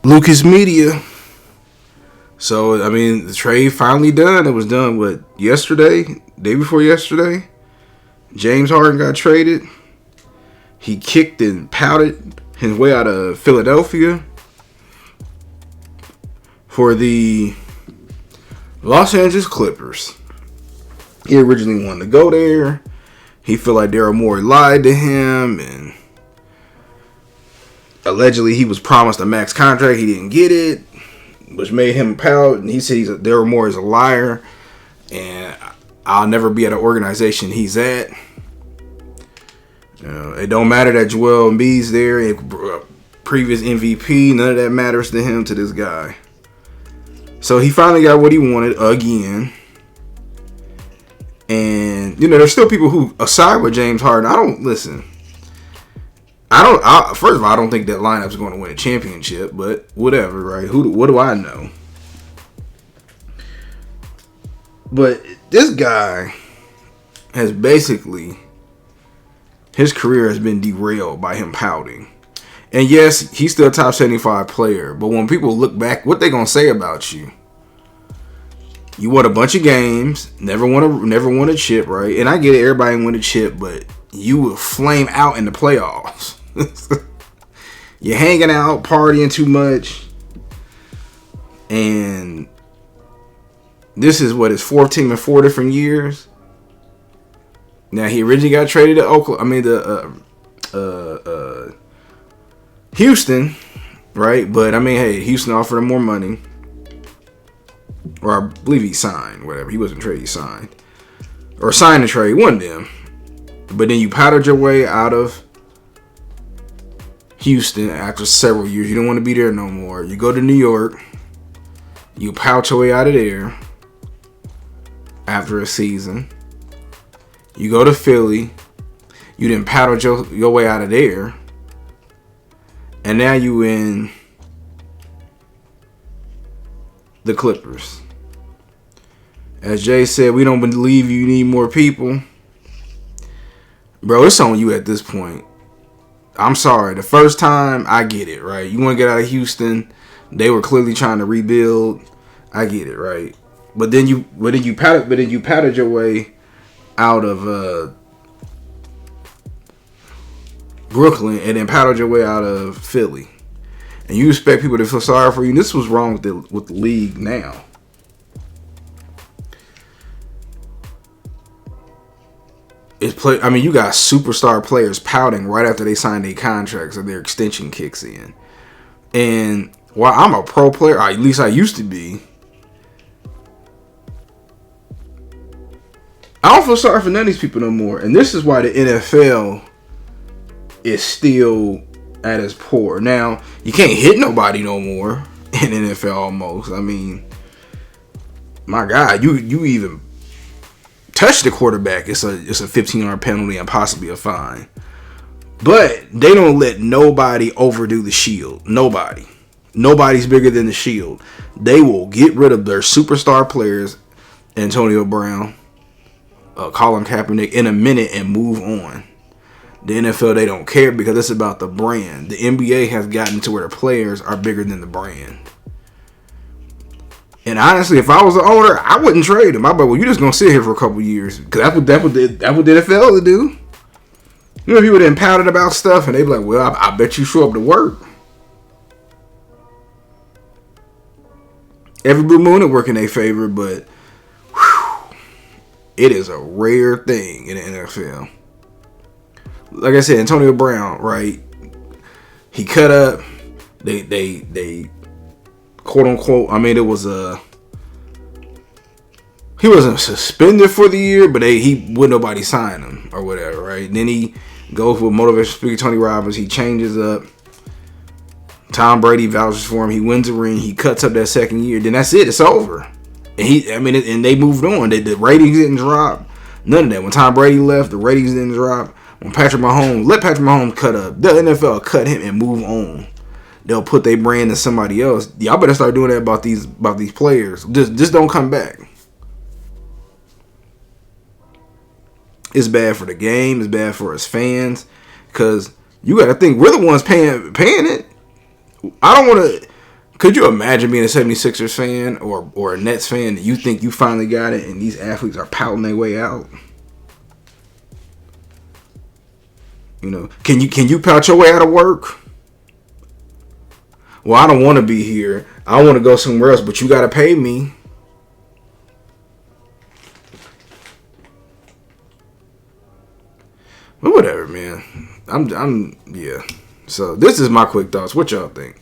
Lucas Media. So, I mean, the trade finally done. It was done, yesterday? Day before yesterday? James Harden got traded. He kicked and pouted his way out of Philadelphia for the Los Angeles Clippers. He originally wanted to go there. He felt like Daryl Morey lied to him, and allegedly he was promised a max contract. He didn't get it, which made him pout. And he said Daryl Morey is a liar, and I'll never be at an organization he's at. It don't matter that Joel Embiid's there, previous MVP. None of that matters to him, to this guy. So he finally got what he wanted again. And, there's still people who aside with James Harden. First of all, I don't think that lineup's going to win a championship, but whatever, right? What do I know? But this guy has basically, his career has been derailed by him pouting. And yes, he's still a top 75 player, but when people look back, what they gonna say about you? You won a bunch of games, never won a chip, right? And I get it, everybody win a chip, but you will flame out in the playoffs. You're hanging out, partying too much, and this is his fourth team in 4 different years. Now he originally got traded to Houston, right? But hey, Houston offered him more money. Or I believe he signed, whatever. He wasn't traded, he signed. Or signed a trade, one of them. But then you powdered your way out of Houston after several years. You don't want to be there no more. You go to New York. You pout your way out of there after a season. You go to Philly. You didn't powder your way out of there. And now you in the Clippers. As Jay said, we don't believe you need more people. Bro, it's on you at this point. I'm sorry. The first time, I get it, right? You want to get out of Houston. They were clearly trying to rebuild. I get it, right? But then you powdered your way out of Brooklyn, and then powdered your way out of Philly. And you expect people to feel sorry for you. And this was wrong with the league now. You got superstar players pouting right after they sign their contracts or their extension kicks in. And while I'm a pro player, or at least I used to be, I don't feel sorry for none of these people no more. And this is why the NFL is still at its poor. Now, you can't hit nobody no more in the NFL almost. My God, you even touch the quarterback, it's a 15-yard penalty and possibly a fine. But they don't let nobody overdo the shield. Nobody's bigger than the shield. They will get rid of their superstar players, Antonio Brown, Colin Kaepernick, in a minute and move on. The NFL, they don't care because it's about the brand. The NBA has gotten to where the players are bigger than the brand. And honestly, if I was the owner, I wouldn't trade him. I'd be like, well, you're just going to sit here for a couple years. Because that's what the NFL would do. People didn't pout about stuff, and they'd be like, well, I bet you show up to work. Every blue moon will work in their favor, but it is a rare thing in the NFL. Like I said, Antonio Brown, right? He cut up. They quote unquote. It was he wasn't suspended for the year, but he wouldn't nobody sign him or whatever, right? And then he goes with motivational speaker Tony Robbins. He changes up. Tom Brady vouches for him. He wins a ring. He cuts up that second year. Then that's it. It's over. And and they moved on. The ratings didn't drop. None of that. When Tom Brady left, the ratings didn't drop. When let Patrick Mahomes cut up. The NFL cut him and move on. They'll put their brand in somebody else. Y'all better start doing that about these players. Just don't come back. It's bad for the game. It's bad for us fans. Because you got to think, we're the ones paying it. I don't want to. Could you imagine being a 76ers fan or a Nets fan that you think you finally got it and these athletes are pouting their way out? You know, can you pout your way out of work? Well, I don't want to be here. I want to go somewhere else, but you got to pay me. But whatever, man. I'm yeah. So this is my quick thoughts. What y'all think?